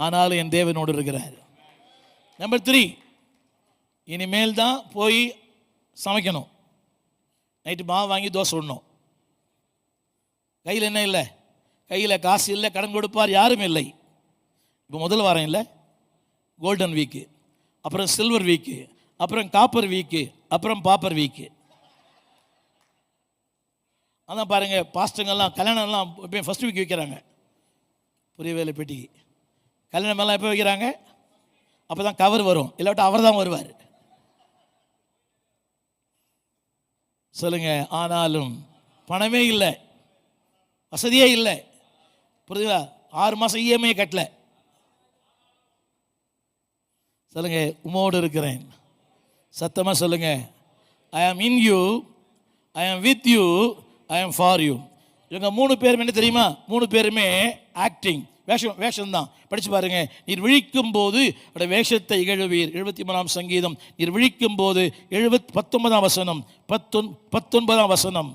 ஆனாலும் என் தேவனோடு இருக்கிறார். நம்பர் 3, இனிமேல் தான் போய் சமைக்கணும். நைட்டு மாவு வாங்கி தோசை விடணும். கையில் என்ன இல்லை? கையில் காசு இல்லை, கடன் கொடுப்பார் யாரும் இல்லை. இப்போ முதல் வாரம் இல்லை, கோல்டன் வீக்கு, அப்புறம் சில்வர் வீக்கு, அப்புறம் காப்பர் வீக்கு, அப்புறம் பாப்பர் வீக்கு. அதான் பாருங்கள், பாஸ்டங்கள்லாம் கல்யாணம்லாம் இப்போ ஃபஸ்ட் வீக் வைக்கிறாங்க. புரிய வேலை பெட்டிக்கு கல்யாணமெல்லாம் எப்போ வைக்கிறாங்க? அப்போ தான் கவர் வரும், இல்லாட்ட அவர் தான் வருவார். சொல்லுங்க. ஆனாலும் பணமே இல்லை, வசதியே இல்லை. புரியுதா? 6 மாதம் இஎம்ஐ கட்டல. சொல்லுங்க, உமோடு இருக்கிறேன். சத்தமாக சொல்லுங்க. ஐ ஆம் இன் யூ, ஐ ஆம் வித் யூ, ஐ ஆம் ஃபார் யூ. இவங்க 3 பேரும் என்ன தெரியுமா? 3 பேருமே ஆக்டிங், வேஷம் தான். படித்து பாருங்க. நீர் விழிக்கும் போது வேஷத்தை இகழுவீர். 73ஆம் சங்கீதம். நீர் விழிக்கும் போது 19ஆம் வசனம், 19ஆம் வசனம்.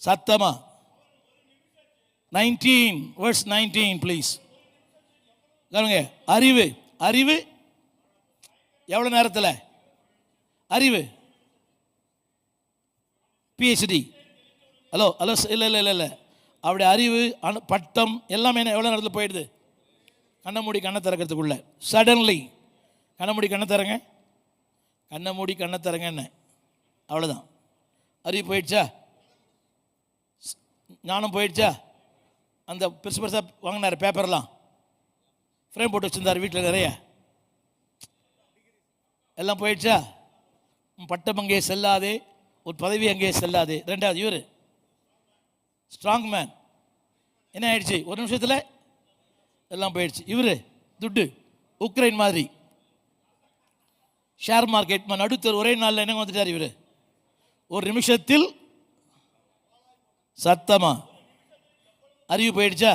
சத்தமா 19 verse 19 ப்ளீஸ். அறிவு, அறிவு எவ்வளோ நேரத்தில்? அறிவு பிஹெச்டி. ஹலோ ஹலோ, இல்லை இல்லை இல்லை இல்லை, அவருடைய அறிவு பட்டம் எல்லாமே எவ்வளோ நேரத்தில் போயிடுது? கண்ணை மூடி கண்ணை திறக்கிறதுக்குள்ள சடன்லி. கண்ணை மூடி கண்ணை திறங்க, கண்ணை மூடி கண்ணை திறங்க, என்ன அவ்வளோதான். அறிவு போயிடுச்சா? ஞானம் போயிடுச்சா? அந்த பெருசு பெருசாக வாங்கினார் பேப்பர்லாம், ஃப்ரேம் போட்டு வச்சுருந்தார் வீட்டில் நிறைய, எல்லாம் போயிடுச்சா? பட்டம் அங்கே செல்லாதே, ஒரு பதவி அங்கே செல்லாதே. 2வது இவர் ஸ்ட்ராங் மேன். என்ன ஆயிடுச்சு? ஒரு நிமிஷத்தில் எல்லாம் போயிடுச்சு. இவர் துட்டு, உக்ரைன் மாதிரி ஷேர் மார்க்கெட் நடுத்தர் ஒரே நாளில் என்ன வந்துட்டார் இவர்? ஒரு நிமிஷத்தில். சத்தமா அறிவு போயிடுச்சா?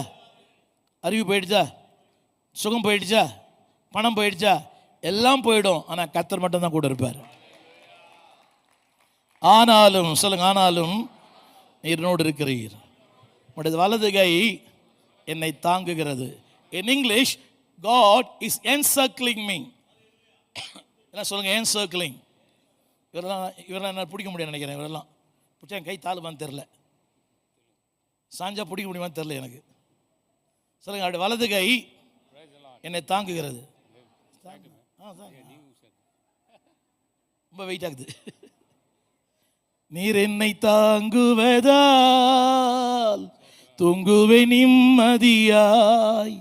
அறிவு போயிடுச்சா? சுகம் போயிடுச்சா? பணம் போயிடுச்சா? எல்லாம் போயிடும். ஆனால் கர்த்தர் மட்டும் தான் கூட இருப்பார். ஆனாலும் சொல்லுங்க, ஆனாலும் நீர் இருக்கிறீர். உடைய வலது கை என்னை தாங்குகிறது. In English, God is encircling me. என்ன சொல்லுங்க? encircling. இவரெல்லாம் என்ன பிடிக்க முடியும்னு நினைக்கிறேன். இவரெல்லாம் பிடிச்சா என் கை தாழ்வான்னு தெரில, சாஞ்சா பிடிக்க முடியுமான்னு தெரில எனக்கு. சொல்லுங்க, அவருடைய வலது கை என்னை தாங்குகிறது. ரொம்ப வெயிட் ஆகுது. நீர் என்னை தாங்குவதால் தூங்குவே நிம்மதியாய்.